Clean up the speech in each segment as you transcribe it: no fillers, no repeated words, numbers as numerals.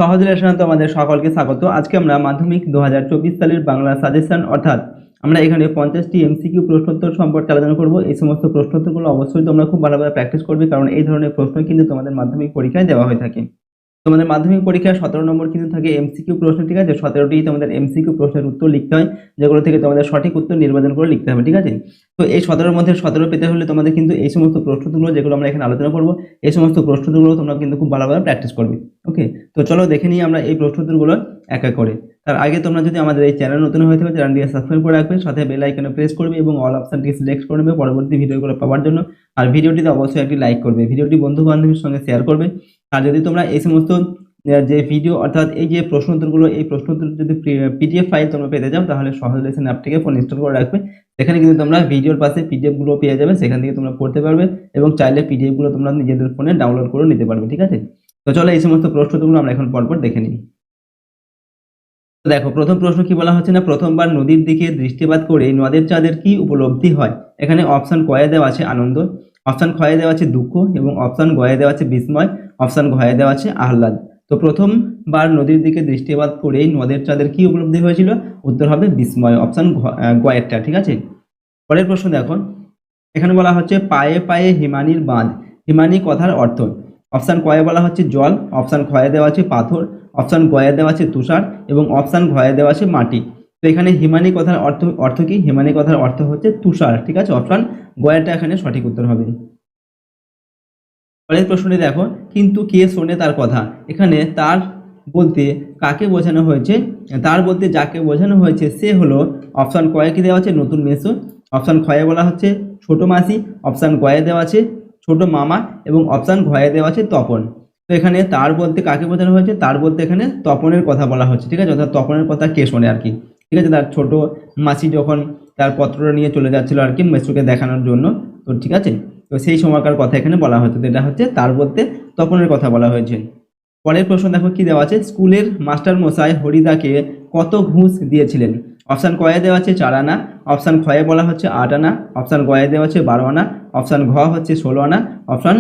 সহজ লেসনে তোমাদের সকলকে স্বাগত। আজকে আমরা মাধ্যমিক 2024 সালের বাংলা সাজেশন অর্থাৎ আমরা এখানে 50টি এমসিকিউ প্রশ্নোত্তর সম্পর্কে আলোচনা করব। এই সমস্ত প্রশ্নোত্তরগুলো অবশ্যই তোমরা খুব ভালোভাবে প্র্যাকটিস করবে, কারণ এই ধরনের প্রশ্ন কিন্তু তোমাদের মাধ্যমিক পরীক্ষায় দেওয়া হয়ে থাকে। তোমাদের মাধ্যমিক পরীক্ষায় 17 নম্বর কিন্তু থাকে এমসিকিউ প্রশ্ন, ঠিক আছে। 17টি তোমাদের এমসিকিউ প্রশ্নের উত্তর লিখতে হয়, যেগুলো থেকে তোমাদের সঠিক উত্তর নির্বাচন করে লিখতে হবে, ঠিক আছে। তো এই 17-এর মধ্যে 17 পেতে হলে তোমাদের কিন্তু এই সমস্ত প্রশ্নগুলো যেগুলো আমরা এখানে আলোচনা করব, এই সমস্ত প্রশ্নগুলো তোমরা কিন্তু খুব ভালোভাবে প্র্যাকটিস করবে। ওকে, তো চলো দেখে নিই আমরা এই প্রশ্নগুলো এক এক করে। তার আগে তোমরা যদি আমাদের এই চ্যানেল নতুন হয়ে থাকে, চ্যানেলটিকে সাবস্ক্রাইব করে রাখবে, সাথে বেল আইকনে প্রেস করবে এবং অল অপশনটি সিলেক্ট করে নেবে পরবর্তী ভিডিওগুলো পাওয়ার জন্য। আর ভিডিওটিতে অবশ্যই একটি লাইক করবে, ভিডিওটি বন্ধু বান্ধবীর সঙ্গে শেয়ার করবে। আর যদি তোমরা এই সমস্ত যে ভিডিও অর্থাৎ এই যে প্রশ্নোত্তরগুলো, এই প্রশ্নোত্তর যদি পিডিএফ ফাইল তোমরা পেতে চাও, তাহলে সহজ লেসন অ্যাপটিকে ফোন ইনস্টল করে রাখবে। সেখানে কিন্তু তোমরা ভিডিওর পাশে পিডিএফ গুলো পেয়ে যাবে, সেখান থেকে তোমরা পড়তে পারবে এবং চাইলে পিডিএফ গুলো তোমরা নিজেদের ফোনে ডাউনলোড করে নিতে পারবে, ঠিক আছে। তো চলো এই সমস্ত প্রশ্নগুলো আমরা এখন পরপর দেখে নিই। দেখো, প্রথম প্রশ্ন কি বলা হচ্ছে না, প্রথমবার নদীর দিকে দৃষ্টিপাত করে নদের চাঁদের কি উপলব্ধি হয়। এখানে অপশন কয়ে দেওয়া আছে আনন্দ, অপশন খয়ে দেওয়া আছে দুঃখ এবং অপশন গয়ে দেওয়া আছে বিস্ময়, অপশন ঘয়ে দেওয়া আছে আহ্লাদ। তো প্রথমবার নদীর দিকে দৃষ্টিপাত করে নদের চাঁদের কি উপলব্ধি হয়েছিল, উত্তর হবে বিস্ময়, অপশন গয়েরটা, ঠিক আছে। পরের প্রশ্ন দেখো, এখানে বলা হচ্ছে পায়ে পায়ে হিমানির বাঁধ। হিমানি কথার অর্থ। অপশান কয়ে বলা হচ্ছে জল, অপশান খয়ে দেওয়া আছে পাথর, অপশান গয়ে দেওয়া আছে তুষার এবং অপশান ঘয়ে দেওয়া আছে মাটি। তো এখানে হিমানি কথার অর্থ কি, হিমানি কথার অর্থ হচ্ছে তুষার, ঠিক আছে। অপশান গয়েরটা এখানে সঠিক উত্তর হবে। পরের প্রশ্নটি দেখো, কিন্তু কে শোনে তার কথা। এখানে তার বলতে কাকে বোঝানো হয়েছে, তার বলতে যাকে বোঝানো হয়েছে সে হলো অপশান কয়ে কি দেওয়া আছে নতুন মেসো, অপশান খয়ে বলা হচ্ছে ছোট মাসি, অপশান গয়ে দেওয়া আছে ছোট মামা এবং অপশান ঘয়ে দেওয়া আছে তপন। তো এখানে তার বলতে কাকে বোঝানো হয়েছে, তার বলতে এখানে তপনের কথা বলা হচ্ছে, ঠিক আছে। অর্থাৎ তপনের কথা কে শোনে আর কি, ঠিক আছে। তার ছোট মাসি যখন তার পত্রটা নিয়ে চলে যাচ্ছিল আর কি মেসোকে দেখানোর জন্য, তো ঠিক আছে। তো সেই সময়কার কথা এখানে বলা হয়েছে, তো এটা হচ্ছে তার বলতে তপনের কথা বলা হয়েছে। পরের প্রশ্ন দেখো কি দেওয়া আছে, স্কুলের মাস্টার মশাই হরিদাকে কত ঘুষ দিয়েছিলেন। অপশান কয়ে দেওয়া আছে 4 আনা, অপশান খয়ে বলা হচ্ছে 8 আনা, অপশান গয়ে দেওয়া আছে 12 আনা, অপশান ঘ হচ্ছে 16 আনা, অপশান,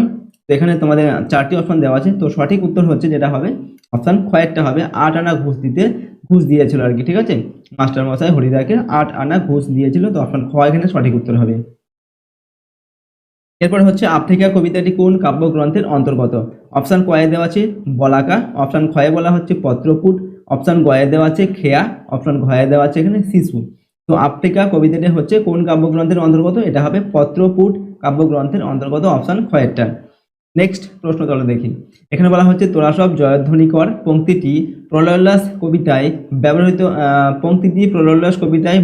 তো এখানে তোমাদের 4টি অপশান দেওয়া আছে। তো সঠিক উত্তর হচ্ছে যেটা হবে অপশান খয়েরটা হবে, 8 আনা ঘুষ দিয়েছিল আর কি, ঠিক আছে। মাস্টার মশাই হরিদাকে 8 আনা ঘুষ দিয়েছিল, তো অপশান খ এখানে সঠিক উত্তর হবে। এরপর হচ্ছে আফ্রিকা কবিতাটি কোন কাব্যগ্রন্থের অন্তর্গত। অপশান কয়ে দেওয়া আছে বলাকা, অপশান খয়ে বলা হচ্ছে পত্রপুট, অপশান গয়ে দেওয়া আছে খেয়া, অপশান ঘয়ে দেওয়া আছে এখানে শিশু। তো আফ্রিকা কবিতাটি হচ্ছে কোন কাব্যগ্রন্থের অন্তর্গত, এটা হবে পত্রপুট কাব্যগ্রন্থের অন্তর্গত, অপশান খয়েরটা। নেক্সট প্রশ্ন চলো দেখি। এখানে বলা হচ্ছে তোরা সব জয়ধ্বনি কর পংক্তিটি প্রলয়োল্লাস কবিতায়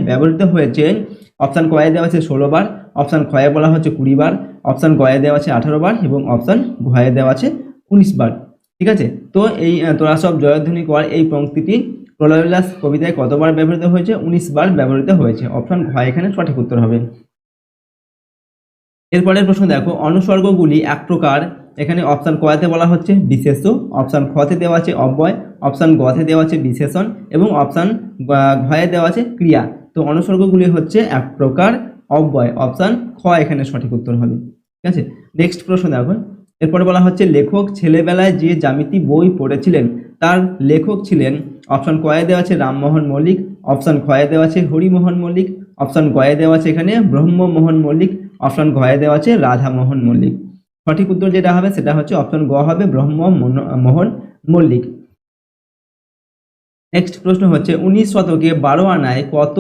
ব্যবহৃত হয়েছে। অপশান কয়ে দেওয়া আছে 16 বার, অপশান খয়ে বলা হচ্ছে 20 বার, অপশান গয়ে দেওয়া আছে 18 বার এবং অপশান ঘয়ে দেওয়া আছে 19 বার, ঠিক আছে। তো এই তোরা সব জয়ধ্বনি কর এই পংক্তিটি প্রলয়োল্লাস কবিতায় কতবার ব্যবহৃত হয়েছে, 19 বার ব্যবহৃত হয়েছে, অপশান ঘয় এখানে সঠিক উত্তর হবে। এরপরের প্রশ্ন দেখো, অনুসর্গগুলি এক প্রকার। এখানে অপশান কয়াতে বলা হচ্ছে বিশেষ্য, অপশান খতে দেওয়া আছে অব্যয়, অপশান গতে দেওয়া আছে বিশেষণ এবং অপশান ঘয়ে দেওয়া আছে ক্রিয়া। তো অনুসর্গগুলি হচ্ছে এক প্রকার অব্যয়, অপশান খ এখানে সঠিক উত্তর হবে, ঠিক আছে। নেক্সট প্রশ্ন দেখো, এরপরে বলা হচ্ছে লেখক ছেলেবেলায় যে জ্যামিতি বই পড়েছিলেন তার লেখক ছিলেন। অপশান কয়ে দেওয়া আছে রামমোহন মল্লিক, অপশান খয়ে দেওয়া আছে হরিমোহন মল্লিক, অপশান গয়ে দেওয়া আছে এখানে ব্রহ্মমোহন মল্লিক, অপশান ঘয়ে দেওয়া আছে রাধামোহন মল্লিক। সঠিক উত্তর যেটা হবে সেটা হচ্ছে অপশান গ হবে ব্রহ্মমোহন মল্লিক। নেক্সট প্রশ্ন হচ্ছে 19 শতকে 12 আনায় কত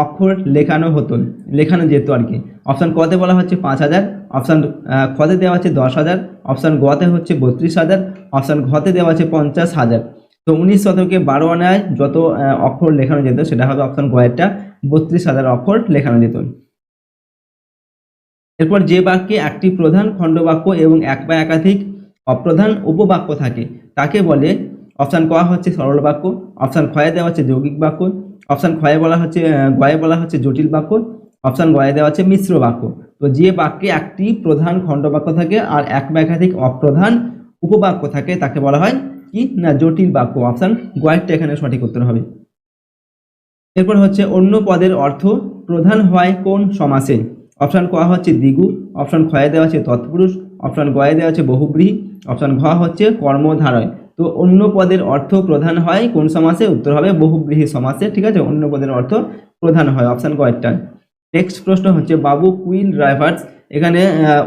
অক্ষর লেখানো যেত আর কি। অপশান কতে বলা হচ্ছে 5000, অপশান খতে দেওয়া আছে 10,000, অপশান গতে হচ্ছে 32,000, অপশান ঘতে দেওয়া আছে 50,000। তো 19 শতকে 12 আনায় যত অক্ষর লেখানো যেত সেটা হবে অপশান গয়েরটা, 32,000 অক্ষর লেখানো যেত। এরপর যে বাক্যে একটি প্রধান খণ্ডবাক্য এবং এক বা একাধিক অপ্রধান উপবাক্য থাকে তাকে বলে। অপশান ক হচ্ছে সরল বাক্য, অপশান খয়ে দেওয়া হচ্ছে যৌগিক বাক্য, অপশান গয়ে বলা হচ্ছে জটিল বাক্য, অপশান গয়ে দেওয়া হচ্ছে মিশ্র বাক্য। তো যে বাক্যে একটি প্রধান খণ্ডবাক্য থাকে আর এক বা একাধিক অপ্রধান উপবাক্য থাকে তাকে বলা হয় কি না জটিল বাক্য, অপশান গয়েরটা এখানে সঠিক উত্তর হবে। এরপর হচ্ছে অন্য পদের অর্থ প্রধান হয় কোন সমাসে। অপশান ক হচ্ছে দ্বিগু, অপশান খয়ে দেওয়া আছে তৎপুরুষ, অপশান গয়ে দেওয়া আছে বহুব্রীহি, অপশান ঘ হচ্ছে কর্মধারয়। তো অন্য পদের অর্থ প্রধান হয় কোন সমাসে? উত্তর হবে বহুব্রীহি সমাসে, ঠিক আছে, অন্য পদের অর্থ প্রধান হয়, অপশন কয়েকটা। নেক্সট প্রশ্ন হচ্ছে বাবু কুইল ড্রাইভার্স, এখানে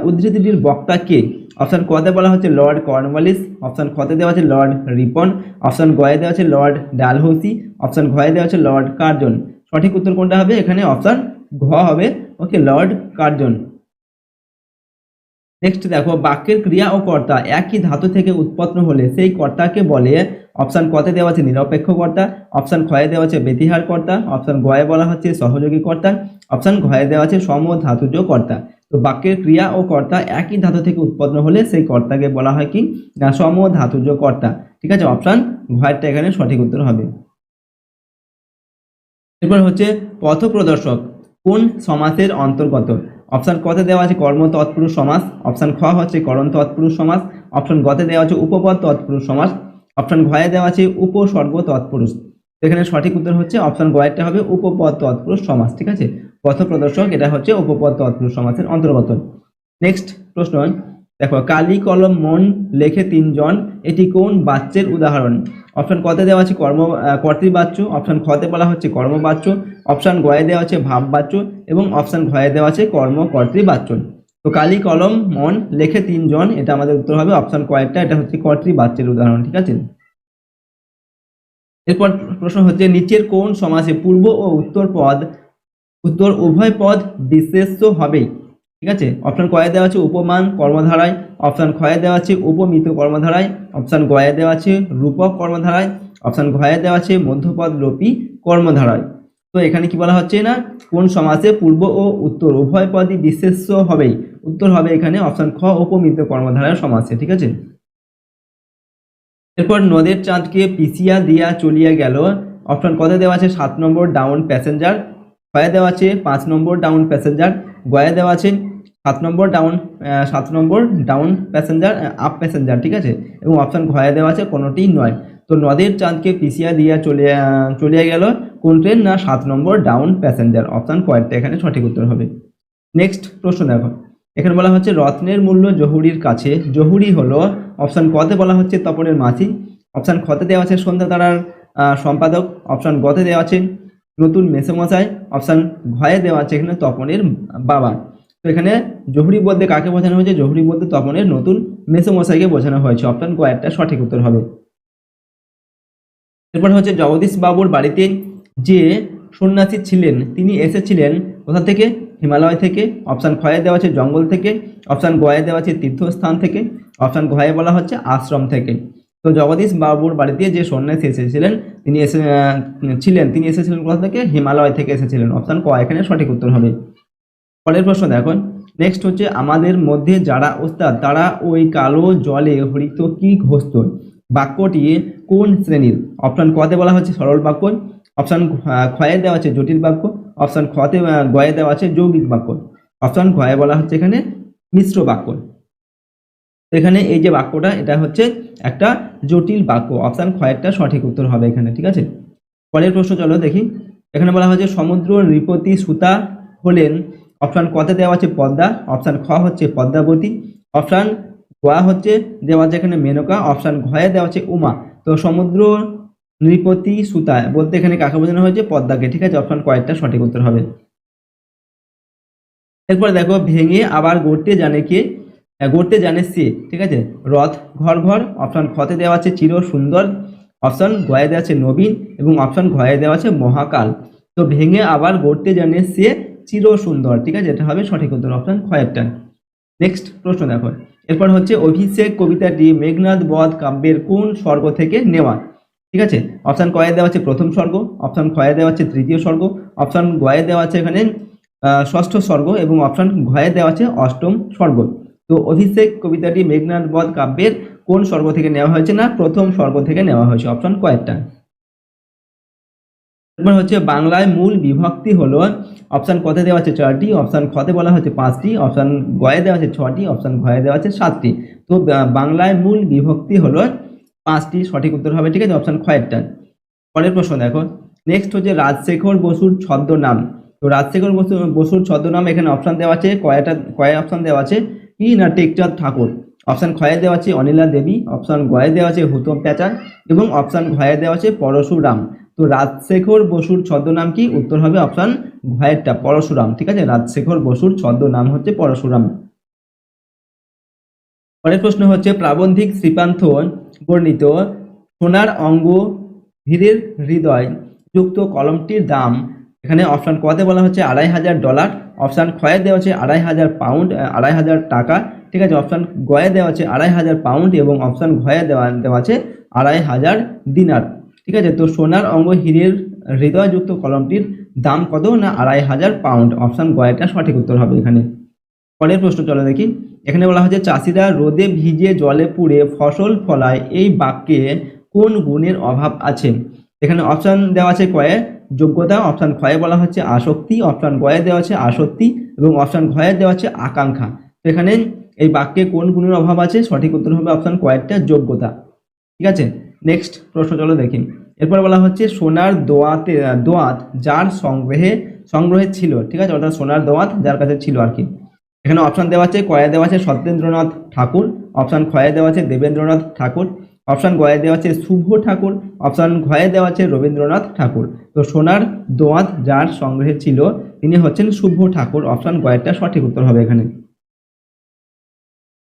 উদ্ধৃতিটির বক্তা কে? অপশন কতে বলা হচ্ছে লর্ড কর্নওয়ালিস, অপশন খতে দেওয়া আছে লর্ড রিপন, অপশন গয়ে দেওয়া আছে লর্ড ডালহৌসি, অপশন ঘয়ে দেওয়া আছে লর্ড কার্জন। সঠিক উত্তর কোনটা হবে? এখানে অপশন ঘ হবে, ওকে, লর্ড কার্জন। নেক্সট দেখো বাক্যের ক্রিয়া ও কর্তা একই ধাতু থেকে উৎপন্ন হলে সেই কর্তাকে বলে, অপশন কতে দেওয়া আছে নিরপেক্ষ কর্তা, অপশন ক্ষয়ে দেওয়া আছে ব্যতিহার কর্তা, অপশন গয়ে বলা হচ্ছে সহযোগী কর্তা, অপশন ঘয়ে দেওয়া আছে সমধাতুজ কর্তা। তো বাক্যের ক্রিয়া ও কর্তা একই ধাতু থেকে উৎপন্ন হলে সেই কর্তাকে বলা হয় কি না সমধাতুজ কর্তা, ঠিক আছে, অপশন ঘয়েরটা এখানে সঠিক উত্তর হবে। এরপর হচ্ছে পথপ্রদর্শক কোন সমাসের অন্তর্গত? অপশন কতে দেওয়া আছে কর্ম তৎপুরুষ সমাস, অপশন খ হচ্ছে করণ তৎপুরুষ সমাস, অপশন গতে দেওয়া আছে উপপদ তৎপুরুষ সমাস, অপশন ঘয়ে দেওয়া আছে উপসর্গ তৎপুরুষ। এখানে সঠিক উত্তর হচ্ছে অপশন গয়েরটা হবে উপপদ তৎপুরুষ সমাস, ঠিক আছে, পথপ্রদর্শক এটা হচ্ছে উপপদ তৎপুরুষ সমাসের অন্তর্গত। নেক্সট প্রশ্ন দেখো কালি কলম মন লেখে তিনজন, এটি কোন বাচ্যের উদাহরণ? অপশন কতে দেওয়া আছে কর্তৃবাচ্য, অপশন খতে বলা হচ্ছে কর্মবাচ্য, অপশন গয়ে দেওয়া আছে ভাববাচ্য এবং অপশন ঘয়ে দেওয়া আছে কর্তৃবাচ্য। তো কালি কলম মন লেখে তিনজন, এটা আমাদের উত্তর হবে অপশন কয়েকটা, এটা হচ্ছে কর্তৃবাচ্যের উদাহরণ, ঠিক আছে। এরপর প্রশ্ন হচ্ছে নিচের কোন সমাসে পূর্ব ও উত্তর উভয় পদ বিশেষ্য হবে? ঠিক আছে, অপশন কয়ে দেওয়া আছে উপমান কর্মধারায়, অপশন ক্ষয়ে দেওয়া আছে উপমিত কর্মধারায়, অপশন গয়ে দেওয়া আছে রূপক কর্মধারায়, অপশন ঘয়ে দেওয়া আছে মধ্যপদ লোপী কর্মধারায়। তো এখানে কি বলা হচ্ছে না কোন সমাসে পূর্ব ও উত্তর উভয় পদই বিশেষ্য হবেই? উত্তর হবে এখানে অপশন খ উপমিত কর্মধারায় সমাসে, ঠিক আছে। এরপর নদের চাঁদকে পিছিয়া দিয়া চলিয়া গেল, অপশন কতে দেওয়া আছে 7 নম্বর ডাউন প্যাসেঞ্জার, ক্ষয়ে দেওয়া আছে 5 নম্বর ডাউন প্যাসেঞ্জার, গয়ে দেওয়া আছে 7 নম্বর ডাউন প্যাসেঞ্জার আপ প্যাসেঞ্জার, ঠিক আছে, এবং অপশন ঘয়ে দেওয়া আছে কোনোটি নয়। তো নদের চাঁদকে পিছিয়া দিয়া চলিয়া গেল কোন ট্রেন? না 7 নম্বর ডাউন প্যাসেঞ্জার, অপশন কয়েকটা এখানে সঠিক উত্তর হবে। নেক্সট প্রশ্ন দেখো, এখানে বলা হচ্ছে রত্নের মূল্য জহুরির কাছে, জহুরি হলো অপশন কতে বলা হচ্ছে তপনের মাঝি, অপশন খতে দেওয়া আছে সন্ধ্যা তারার সম্পাদক, অপশন গতে দেওয়া আছে নতুন মেসোমশাই, অপশন ঘয়ে দেওয়া আছে এখানে তপনের বাবা। তো এখানে জহুরি বলতে কাকে বোঝানো হয়েছে? জহুরি বলতে তপনের নতুন মেসোমশাইকে বোঝানো হয়েছে, অপশন কয়েকটা সঠিক উত্তর হবে। এরপর হচ্ছে জগদীশ বাবুর বাড়িতে যে সন্ন্যাসী ছিলেন তিনি এসেছিলেন কোথা থেকে? হিমালয় থেকে, অপশন ক্ষয়ে দেওয়া আছে জঙ্গল থেকে, অপশন গয়ে দেওয়া আছে তীর্থস্থান থেকে, অপশন ঘয়ে বলা হচ্ছে আশ্রম থেকে। তো জগদীশ বাবুর বাড়িতে যে সন্ন্যাসী এসেছিলেন তিনি এসেছিলেন কোথা থেকে? হিমালয় থেকে এসেছিলেন, অপশন ক এখানে সঠিক উত্তর হবে। পরের প্রশ্ন দেখুন, নেক্সট হচ্ছে আমাদের মধ্যে যারা ওস্তাদ তারা ওই কালো জলে হরিত কি ঘষত, বাক্যটি কোন শ্রেণীর? অপশন কতে বলা হচ্ছে সরল বাক্য, অপশন ক্ষয়ে দেওয়া আছে জটিল বাক্য, অপশন খতে গয়ে দেওয়া আছে যৌগিক বাক্য, অপশন ঘয়ে বলা হচ্ছে এখানে মিশ্র বাক্য। এখানে এই যে বাক্যটা এটা হচ্ছে একটা জটিল বাক্য, অপশন ক্ষয়েরটা সঠিক উত্তর হবে এখানে, ঠিক আছে। পরের প্রশ্ন চলো দেখি, এখানে বলা হয়েছে সমুদ্র নৃপতি সুতা হলেন, অপশন কতে দেওয়া আছে পদ্মা, অপশন খ হচ্ছে পদ্মাবতী, অপশন গ হচ্ছে দেওয়া আছে এখানে মেনকা, অপশন ঘয়ে দেওয়া আছে উমা। তো সমুদ্র নৃপতি সুতা বলতে এখানে কাকে বোঝানো হয়েছে? পদ্মাকে, ঠিক আছে, অপশন কয়েকটা সঠিক উত্তর হবে। এরপর দেখো ভেঙে আবার গড়তে জানে কে? গড়তে জানে সে, ঠিক আছে, রথ ঘর, অপশন খতে দেওয়া আছে চির সুন্দর, অপশন গয়ে দেওয়া আছে নবীন এবং অপশন ঘয়ে দেওয়া আছে মহাকাল। তো ভেঙে আবার গড়তে জানে সে চির সুন্দর, ঠিক আছে, এটা হবে সঠিক উত্তর, অপশন কয়েকটা। নেক্সট প্রশ্ন দেখো, এরপর হচ্ছে অভিষেক কবিতাটি মেঘনাদ বধ কাব্যের কোন স্বর্গ থেকে নেওয়া? ঠিক আছে, অপশন কয়ে দেওয়া আছে প্রথম স্বর্গ, অপশন ক্ষয়ে দেওয়া আছে তৃতীয় স্বর্গ, অপশন গয়ে দেওয়া আছে এখানে ষষ্ঠ স্বর্গ এবং অপশন ঘয়ে দেওয়া আছে অষ্টম স্বর্গ। তো অভিষেক কবিতাটি মেঘনাদ বধ কাব্যের কোন স্বর্গ থেকে নেওয়া হয়েছে? না প্রথম স্বর্গ থেকে নেওয়া হয়েছে, অপশন কয়েকটা। এরপর হচ্ছে বাংলায় মূল বিভক্তি হলো, অপশন কতে দেওয়া আছে 4টি, অপশন খতে বলা হচ্ছে 5টি, অপশন গয়ে দেওয়া আছে 6টি, অপশন ঘয়ে দেওয়া আছে 7টি। তো বাংলায় মূল বিভক্তি হলো 5টি, সঠিক উত্তর হবে, ঠিক আছে, অপশন খয়েরটা। পরের প্রশ্ন দেখো, নেক্সট হচ্ছে রাজশেখর বসুর ছদ্মনাম। তো রাজশেখর বসুর ছদ্মনাম এখানে অপশন দেওয়া আছে কয় অপশন দেওয়া আছে কি? না টেকচাঁদ ঠাকুর, অপশান খয়ে দেওয়া আছে অনিলা দেবী, অপশান গয়ে দেওয়া আছে হুতম প্যাচার এবং অপশান ঘয়ে দেওয়া আছে পরশুরাম। তো রাজশেখর বসুর ছদ্মনাম কি? উত্তর হবে অপশান ঘয়েরটা, পরশুরাম। ঠিক আছে, রাজশেখর বসুর ছদ্মনাম হচ্ছে পরশুরাম। পরের প্রশ্ন হচ্ছে প্রাবন্ধিক শ্রীপান্থ বর্ণিত সোনার অঙ্গ হীরের হৃদয় যুক্ত কলমটির দাম, এখানে অপশান কতে বলা হচ্ছে $2,500, অপশান খয়ে দেওয়া আছে $2,500, 2,500 টাকা। ঠিক আছে, অপশান গয়ে দেওয়া আছে $2,500 এবং অপশান ঘয়ে দেওয়া আছে 2,500 দিনার। ঠিক আছে, তো সোনার অঙ্গ হীরের হৃদয়যুক্ত কলমটির দাম কত? না $2,500। অপশান গয়েটা সঠিক উত্তর হবে এখানে। পরের প্রশ্ন চলো দেখি। এখানে বলা হচ্ছে চাষিরা রোদে ভিজে জলে পুড়ে ফসল ফলায়, এই বাক্যে কোন গুণের অভাব আছে? এখানে অপশান দেওয়া আছে কয়ে যোগ্যতা, অপশান খয়ে বলা হচ্ছে আসক্তি, অপশান গয়ে দেওয়া আছে আসক্তি এবং অপশান ঘয়ে দেওয়া আছে আকাঙ্ক্ষা। তো এখানে এই বাক্যে কোন গুণের অভাব আছে? সঠিক উত্তর হবে অপশান কয়েকটা যোগ্যতা। ঠিক আছে, নেক্সট প্রশ্ন চলো দেখি। এরপর বলা হচ্ছে সোনার দোয়াত যার সংগ্রহে ছিল। ঠিক আছে, অর্থাৎ সোনার দোয়াত যার কাছে ছিল আর কি। এখানে অপশান দেওয়া আছে কয়ে দেওয়া আছে সত্যেন্দ্রনাথ ঠাকুর, অপশান খয়ে দেওয়া আছে দেবেন্দ্রনাথ ঠাকুর, অপশান গয়ে দেওয়া আছে শুভ ঠাকুর, অপশান ঘয়ে দেওয়া আছে রবীন্দ্রনাথ ঠাকুর। তো সোনার দোয়াত যার সংগ্রহে ছিল তিনি হচ্ছেন শুভ ঠাকুর। অপশান গয়েরটা সঠিক উত্তর হবে এখানে।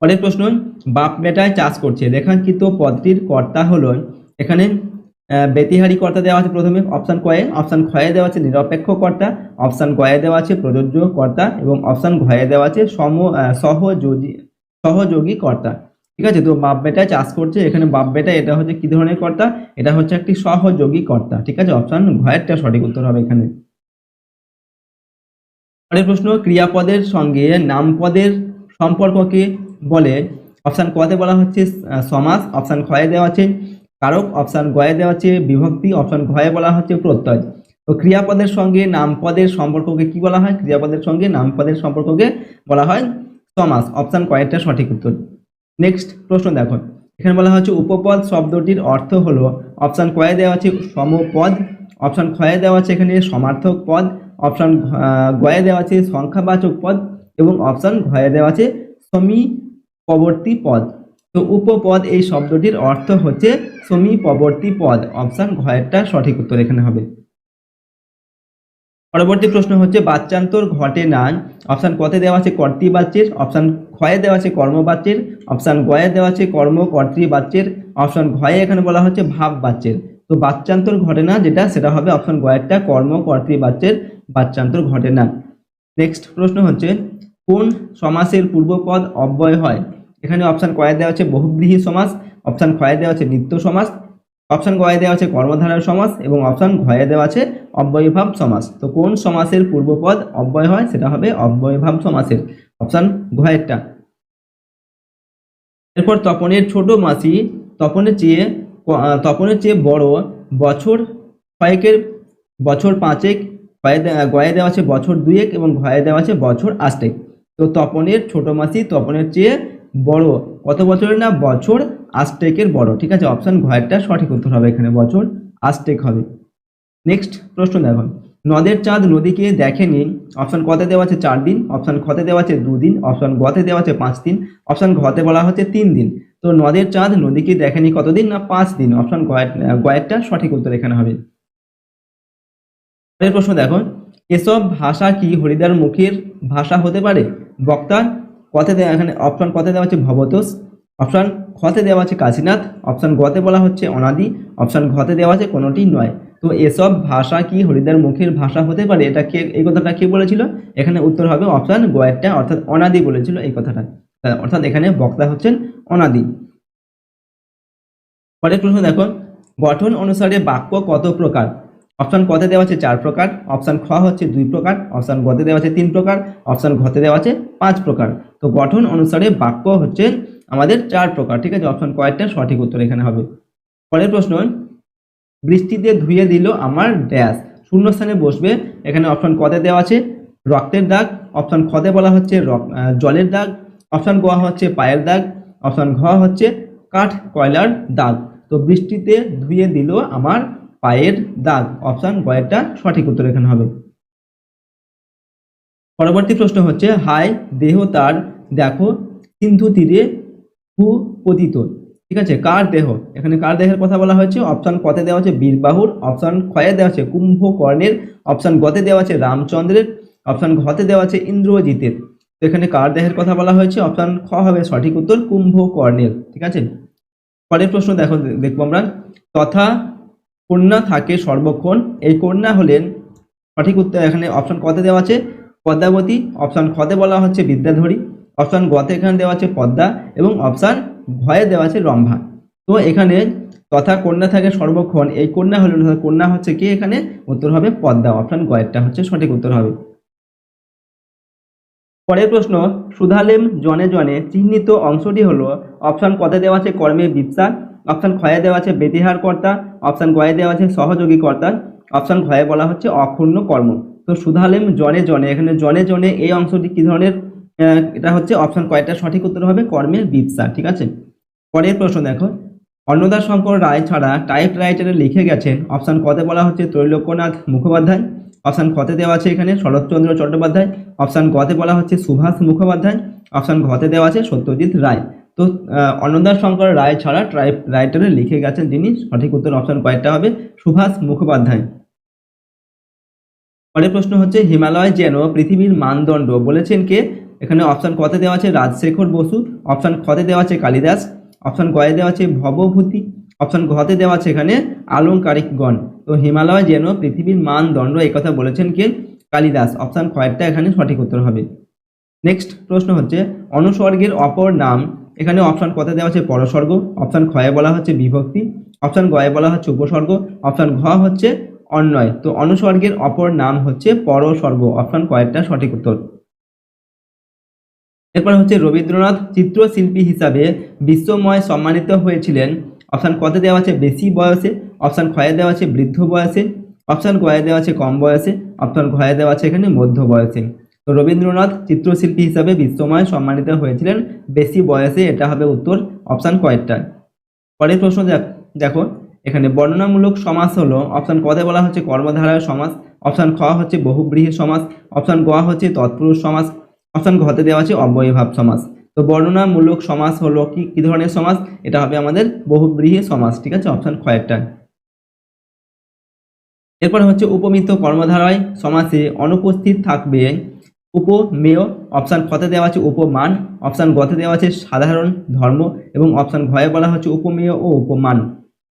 পরের প্রশ্ন, বাপ বেটায় চাষ করছে রেখাঙ্কিত পদটির কর্তা হলো, এখানে ব্যতিহারী কর্তা দেওয়া আছে প্রথমে অপশান কয়ে, অপশান খয়ে দেওয়া আছে নিরপেক্ষ কর্তা, অপশান গয়ে দেওয়া আছে প্রযোজ্য কর্তা এবং অপশান ঘয়ে দেওয়া আছে সহযোগী কর্তা। ঠিক আছে, তো বাপ বেটায় চাষ করছে, এখানে বাপ বেটা এটা হচ্ছে কি ধরনের কর্তা? এটা হচ্ছে একটি সহযোগী কর্তা। ঠিক আছে, অপশান ঘয়েরটা সঠিক উত্তর হবে এখানে। পরের প্রশ্ন, ক্রিয়াপদের সঙ্গে নামপদের সম্পর্ককে বলে? অপশান কতে বলা হচ্ছে সমাস, অপশান খয়ে দেওয়া আছে কারক, অপশান গয়ে দেওয়া আছে বিভক্তি, অপশান ঘয়ে বলা হচ্ছে প্রত্যয়। তো ক্রিয়াপদের সঙ্গে নামপদের সম্পর্ককে কি বলা হয়? ক্রিয়াপদের সঙ্গে নামপদের সম্পর্ককে বলা হয় সমাস। অপশান কয়েকটা সঠিক উত্তর। নেক্সট প্রশ্ন দেখো, এখানে বলা হচ্ছে উপপদ শব্দটির অর্থ হলো, অপশান কয়ে দেওয়া আছে সমপদ, অপশান খয়ে দেওয়া আছে এখানে সমার্থক পদ, অপশান গয়ে দেওয়া আছে সংখ্যাবাচক পদ এবং অপশান ঘয়ে দেওয়া আছে সমীপবর্তী পদ। তো উপপদ এই শব্দটির অর্থ হচ্ছে সমীপবর্তী পদ। অপশান ঘয়েরটা সঠিক উত্তর এখানে হবে। পরবর্তী প্রশ্ন হচ্ছে বাচ্চান্তর ঘটে না, অপশান কতে দেওয়া আছে কর্তৃবাচ্যের, অপশান খয়ে দেওয়া আছে কর্মবাচ্যের, অপশান গয়ে দেওয়া আছে কর্তৃবাচ্যের, অপশান ঘয়ে এখানে বলা হচ্ছে ভাব বাচ্যের। তো বাচ্চান্তর ঘটে না যেটা সেটা হবে অপশান গয়েরটা কর্তৃবাচ্যের বাচ্চান্তর ঘটে না। নেক্সট প্রশ্ন হচ্ছে কোন সমাসের পূর্বপদ অব্যয় হয়? এখানে অপশান কয়ে দেওয়া আছে বহুব্রীহি সমাস, অপশান খয়ে দেওয়া আছে নিত্য সমাস, অপশান গয়ে দেওয়া আছে কর্মধারয় সমাস এবং অপশান ঘয়ে দেওয়া আছে অব্যয়ীভাব সমাস। তো কোন সমাসের পূর্বপদ অব্যয় হয়? সেটা হবে অব্যয়ীভাব সমাসের, অপশান ঘয়েরটা। এরপর তপনের ছোট মাসি তপনের চেয়ে বড়, বছর কয়েকের বছর পাঁচেক, গয়ে দেওয়া আছে বছর দুয়েক এবং ঘয়ে দেওয়া আছে বছর আষ্টেক। তো তপনের ছোট মাসি তপনের চেয়ে বড় কত বছরের? না বছর আষ্টেকের বড়। ঠিক আছে, অপশান ঘয়েরটা সঠিক উত্তর হবে এখানে, বছর আষ্টেক হবে। নেক্সট প্রশ্ন দেখো, নদের চাঁদ নদীকে দেখেনি, অপশান কতে দেওয়া আছে 4 দিন, অপশান খতে দেওয়া আছে 2 দিন, অপশান গতে দেওয়া আছে 5 দিন, অপশান ঘতে বলা হচ্ছে 3 দিন। তো নদের চাঁদ নদীকে দেখেনি কতদিন? না 5 দিন। অপশান গয়েরটা সঠিক উত্তর এখানে হবে। পরের প্রশ্ন দেখো, এসব ভাষা কি হরিদ্বার মুখের ভাষা হতে পারে? বক্তা কতে দেওয়া, এখানে অপশান কতে দেওয়া আছে ভবতোষ, অপশান খতে দেওয়া আছে কাশীনাথ, অপশান গতে বলা হচ্ছে অনাদি, অপশান ঘতে দেওয়া আছে কোনোটি নয়। তো এসব ভাষা কি হরিদ্বার মুখের ভাষা হতে পারে, এটা কে, এই কথাটা কে বলেছিল? এখানে উত্তর হবে অপশান গয়েরটা, অর্থাৎ অনাদি বলেছিল এই কথাটা, অর্থাৎ এখানে বক্তা হচ্ছেন অনাদি। পরের প্রশ্ন দেখো, গঠন অনুসারে বাক্য কত প্রকার? অপশান কতে দেওয়া আছে 4 প্রকার, অপশান খ হচ্ছে 2 প্রকার, অপশান গতে দেওয়া আছে 3 প্রকার, অপশান ঘতে দেওয়া আছে 5 প্রকার। তো গঠন অনুসারে বাক্য হচ্ছে আমাদের 4 প্রকার। ঠিক আছে, অপশান কয়েকটা সঠিক উত্তর এখানে হবে। পরের প্রশ্ন, বৃষ্টিতে ধুয়ে দিল আমার ড্যাশ, শূন্যস্থানে বসবে। এখানে অপশান কতে দেওয়া আছে রক্তের দাগ, অপশান খতে বলা হচ্ছে জলের দাগ, অপশান গ হচ্ছে পায়ের দাগ, অপশান ঘ হচ্ছে কাঠ কয়লার দাগ। তো বৃষ্টিতে ধুয়ে দিল আমার পায়ের দাগ, অপশান গয়েরটা সঠিক উত্তর এখানে হবে। পরবর্তী প্রশ্ন হচ্ছে হায় দেহ তার দেখো সিন্ধু তীরে ভূপতিত, ঠিক আছে। কার দেহ, এখানে কার দেহের কথা বলা হয়েছে? অপশন কতে দেওয়া আছে বীরবাহুর, অপশন খয়ে দেওয়া আছে কুম্ভকর্ণের, অপশন গতে দেওয়া আছে রামচন্দ্রের, অপশন ঘতে দেওয়া আছে ইন্দ্রজিতের। তো এখানে কার দেহের কথা বলা হয়েছে? অপশন খ হবে সঠিক উত্তর, কুম্ভকর্ণের, ঠিক আছে। পরের প্রশ্ন দেখবো আমরা, তথা কন্যা থাকে সর্বক্ষণ, এই কন্যা হলেন, সঠিক উত্তর এখানে অপশন কতে দেওয়া আছে পদ্মাবতী, অপশন খতে বলা হচ্ছে বিদ্যাধরী, অপশন গতে এখানে দেওয়া আছে পদ্মা এবং অপশন ভয়ে দেওয়া আছে রম্ভা। তো এখানে তথা কন্যা থাকে সর্বক্ষণ, এই কন্যা হলেন, কন্যা হচ্ছে কি? এখানে উত্তর হবে পদ্মা, অপশন গয়েরটা হচ্ছে সঠিক উত্তর হবে। পরের প্রশ্ন, সুধালেম জনে জনে চিহ্নিত অংশটি হলো, অপশন কতে দেওয়া আছে কর্মে বিপ্সা, অপশন খয়ে দেওয়া আছে বেতিহার কর্তা, অপশন গয়ে দেওয়া আছে সহযোগী কর্তা, অপশন ঘয়ে বলা হচ্ছে অক্ষুণ্ণ কর্ম। তো সুধালেম জনে জনে, এখানে জনে জনে এই অংশটি কি ধরনের? এটা হচ্ছে অপশন কয়টা সঠিক উত্তর হবে কর্মে বিপ্সা, ঠিক আছে। পরের প্রশ্ন দেখো, অন্নদাশঙ্কর রায় ছাড়া টাইপ রাইটারে লিখে গেছেন, অপশন কতে বলা হচ্ছে ত্রৈলোক্যনাথ মুখোপাধ্যায়, অপশন খতে দেওয়া আছে এখানে শরৎচন্দ্র চট্টোপাধ্যায়, অপশন গতে বলা হচ্ছে সুভাষ মুখোপাধ্যায়, অপশন ঘতে দেওয়া আছে সত্যজিৎ রায়। তো অন্নদাশঙ্কর রায় ছাড়া টাইপ রাইটারে লিখে গেছেন যিনি, সঠিক উত্তর অপশন কয়টা হবে? সুভাষ মুখোপাধ্যায়। পরের প্রশ্ন হচ্ছে, হিমালয় যেন পৃথিবীর মানদণ্ড বলেছেন কে? এখানে অপশন কতে দেওয়া আছে রাজশেখর বসু, অপশন খতে দেওয়া আছে কালিদাস, অপশন গয়ে দেওয়া আছে ভবভূতি, অপশন ঘতে দেওয়া আছে এখানে আলংকারিকগণ। তো হিমালয় যেন পৃথিবীর মানদণ্ড এই কথা বলেছেন কে? কালিদাস, অপশন খয়েরটা এখানে সঠিক উত্তর হবে। নেক্সট প্রশ্ন হচ্ছে, অনুস্বর্গের অপর নাম, এখানে অপশন কতে দেওয়া আছে পরস্বর্গ, অপশন খয়ে বলা হচ্ছে বিভক্তি, অপশন গয়ে বলা হচ্ছে উপসর্গ, অপশন ঘ হচ্ছে অন্যয়। তো অনুস্বর্গের অপর নাম হচ্ছে পরস্বর্গ, অপশন কয়েকটা সঠিক উত্তর। এরপর হচ্ছে, রবীন্দ্রনাথ চিত্রশিল্পী হিসাবে বিশ্বময় সম্মানিত হয়েছিলেন, অপশন কতে দেওয়া আছে বেশি বয়সে, অপশন খয়ে দেওয়া আছে বৃদ্ধ বয়সে, অপশন গয়ে দেওয়া আছে কম বয়সে, অপশন ঘয়ে দেওয়া আছে এখানে মধ্য বয়সে। তো রবীন্দ্রনাথ চিত্রশিল্পী হিসাবে বিশ্বময় সম্মানিত হয়েছিলেন বেশি বয়সে, এটা হবে উত্তর অপশন কয়েকটা। পরের প্রশ্ন দেখো, এখানে বর্ণনামূলক সমাস হলো, অপশন কতে বলা হচ্ছে কর্মধারয় সমাস, অপশন খ হচ্ছে বহুব্রীহি সমাস, অপশন গ হচ্ছে তৎপুরুষ সমাস, অপশন ঘতে দেওয়া আছে অব্যয়ীভাব সমাস। তো বর্ণনামূলক সমাস হলো কি ধরনের সমাস? এটা হবে আমাদের বহুব্রীহি সমাস, ঠিক আছে, অপশন খ একটা। এরপর হচ্ছে, উপমিত কর্মধারয় সমাসে অনুপস্থিত থাকবে উপমেয়, অপশন খতে দেওয়া আছে উপমান, অপশন গতে দেওয়া আছে সাধারণ ধর্ম এবং অপশন ঘয়ে বলা হচ্ছে উপমেয় ও উপমান,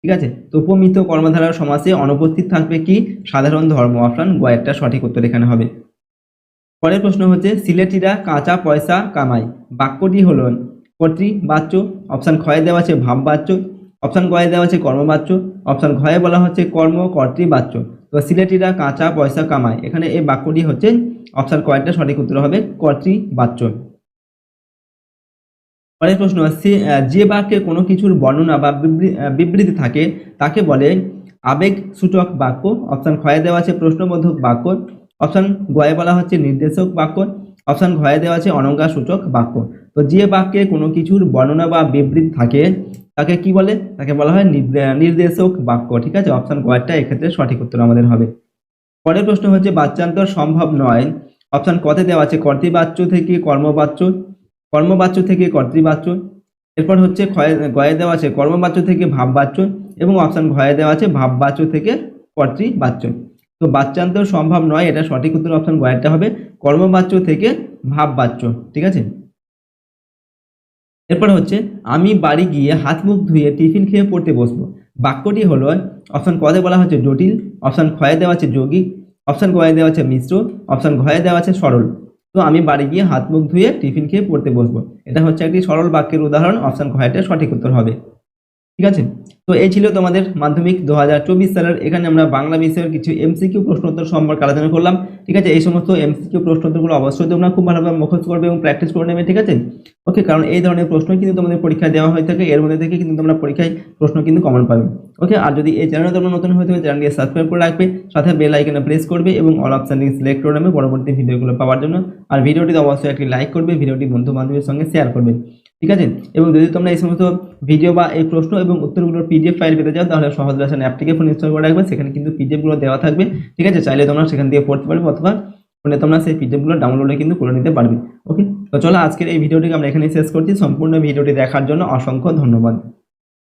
ঠিক আছে। তো উপমিত কর্মধারয় সমাসে অনুপস্থিত থাকবে কি? সাধারণ ধর্ম, অপশন গ একটা সঠিক উত্তর এখানে হবে। পরের প্রশ্ন হচ্ছে, সিলেটিরা কাঁচা পয়সা কামায়, বাক্যটি হল কর্তৃবাচ্য, অপশন খয়ে দেওয়া আছে ভাববাচ্য, অপশন গয়ে দেওয়া আছে কর্মবাচ্য, অপশন ঘয়ে বলা হচ্ছে কর্মকর্তৃবাচ্য। তো সিলেটিরা কাঁচা পয়সা কামায়, এখানে এই বাক্যটি হচ্ছে অপশন কয়েকটা সঠিক উত্তর হবে কর্তৃবাচ্য। পরের প্রশ্ন হচ্ছে, যে বাক্যে কোনো কিছুর বর্ণনা বা বিবৃতি থাকে তাকে বলে আবেগ সূচক বাক্য, অপশন খয়ে দেওয়া আছে প্রশ্নবোধক বাক্য, অপশন গয়ে বলা হচ্ছে নির্দেশক বাক্য, অপশন ঘয়ে দেওয়া আছে অলঙ্কার সূচক বাক্য। তো যে বাক্যে কোনো কিছুর বর্ণনা বা বিবৃতি থাকে তাকে কি বলে? তাকে বলা হয় নির্দেশক বাক্য, ঠিক আছে, অপশন গয়েরটা এক্ষেত্রে সঠিক উত্তর আমাদের হবে। পরের প্রশ্ন হচ্ছে, বাচ্যান্তর সম্ভব নয়, অপশন কতে দেওয়া আছে কর্তৃবাচ্য থেকে কর্মবাচ্য, কর্মবাচ্য থেকে কর্তৃবাচ্য, এরপর হচ্ছে গয়ে দেওয়া আছে কর্মবাচ্য থেকে ভাববাচ্য এবং অপশন ঘয়ে দেওয়া আছে ভাববাচ্য থেকে কর্তৃবাচ্য। তো বাচ্যান্তর সম্ভব নয়, এটা সঠিক উত্তর অপশন গয়েরটা হবে কর্মবাচ্য থেকে ভাববাচ্য, ঠিক আছে। এরপর হচ্ছে, আমি বাড়ি গিয়ে হাত মুখ ধুয়ে টিফিন খেয়ে পড়তে বসবো, বাক্যটি হলো, অপশন কতে বলা হচ্ছে জটিল, অপশন খয়ে দেওয়া আছে যৌগিক, অপশন গয়ে দেওয়া আছে মিশ্র, অপশন ঘয়ে দেওয়া আছে সরল। তো আমি বাড়ি গিয়ে হাত মুখ ধুয়ে টিফিন খেয়ে পড়তে বসবো, এটা হচ্ছে একটি সরল বাক্যের উদাহরণ, অপশন ঘয়েটা সঠিক উত্তর হবে, ঠিক আছে। তো এই ছিল তোমাদের মাধ্যমিক 2024 সালের, এখানে আমরা বাংলা বিষয়ের কিছু এমসিকিউ প্রশ্নোত্তর সম্পর্কে আলোচনা করলাম, ঠিক আছে। এই সমস্ত এমসিকিউ প্রশ্নোত্তরগুলো অবশ্যই তোমরা খুব ভালোভাবে মুখস্থ করবে এবং প্র্যাকটিস করে নেবে, ঠিক আছে। ওকে, কারণ এই ধরনের প্রশ্ন কিন্তু তোমাদের পরীক্ষায় দেওয়া হয়ে থাকে, এর মধ্যে থেকে কিন্তু তোমরা পরীক্ষায় প্রশ্ন কিন্তু কমন পাবে। ওকে, আর যদি এই চ্যানেলে তোমরা নতুন হয়ে থাকে চ্যানেলকে সাবস্ক্রাইব করে রাখবে, সাথে বেল আইকনে প্রেস করবে এবং অল অপশনটি সিলেক্ট করে নেবে পরবর্তী ভিডিওগুলো পাওয়ার জন্য। আর ভিডিওটিতে অবশ্যই একটি লাইক করবে, ভিডিওটি বন্ধু বান্ধবের সঙ্গে শেয়ার করবে, ঠিক আছে। এবং যদি তোমরা এই সমস্ত ভিডিও বা এই প্রশ্ন এবং উত্তরগুলোর পিডিএফ ফাইল পেতে চাও তাহলে সহজ লেসন অ্যাপটিকে ফোন ইনস্টল করে রাখবে, সেখানে কিন্তু পিডিএফগুলো দেওয়া থাকবে, ঠিক আছে। চাইলে তোমরা সেখান থেকে পড়তে পারবে অথবা ফোনে তোমরা সেই পিডিএফগুলো ডাউনলোডে কিন্তু করে নিতে পারবে। ওকে, তো চলো আজকের এই ভিডিওটিকে আমরা এখানেই শেষ করছি। সম্পূর্ণ ভিডিওটি দেখার জন্য অসংখ্য ধন্যবাদ।